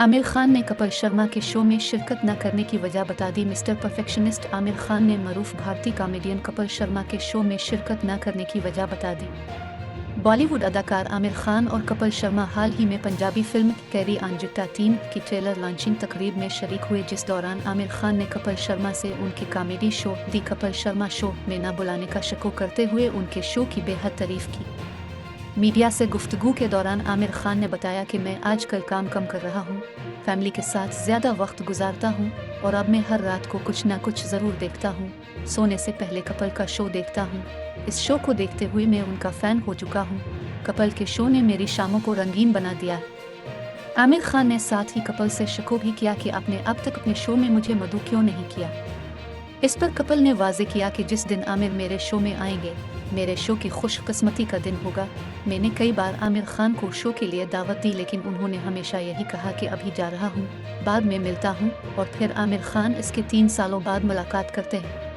आमिर खान ने कपिल शर्मा के शो में शिरकत न करने की वजह बता दी। मिस्टर परफेक्शनिस्ट आमिर खान ने मरूफ भारतीय कॉमेडियन कपिल शर्मा के शो में शिरकत न करने की वजह बता दी। बॉलीवुड अदाकार आमिर खान और कपिल शर्मा हाल ही में पंजाबी फिल्म कैरी ऑन जट्टा 3 की ट्रेलर लॉन्चिंग तकरीब में शरीक हुए, जिस दौरान आमिर खान ने कपिल शर्मा से उनके कॉमेडी शो दी कपिल शर्मा शो में न बुलाने का शिकवा करते हुए उनके शो की बेहद तारीफ की। मीडिया से गुफ्तगू के दौरान आमिर खान ने बताया कि मैं आजकल काम कम कर रहा हूँ, फैमिली के साथ ज़्यादा वक्त गुजारता हूँ और अब मैं हर रात को कुछ ना कुछ ज़रूर देखता हूँ। सोने से पहले कपिल का शो देखता हूँ। इस शो को देखते हुए मैं उनका फ़ैन हो चुका हूँ। कपिल के शो ने मेरी शामों को रंगीन बना दिया। आमिर खान ने साथ ही कपिल से शिकवा भी किया कि आपने अब तक अपने शो में मुझे मदऊ क्यों नहीं किया। इस पर कपिल ने वाजे किया कि जिस दिन आमिर मेरे शो में आएंगे, मेरे शो की खुशकिस्मती का दिन होगा। मैंने कई बार आमिर खान को शो के लिए दावत दी, लेकिन उन्होंने हमेशा यही कहा कि अभी जा रहा हूँ, बाद में मिलता हूँ, और फिर आमिर खान इसके 3 सालों बाद मुलाकात करते हैं।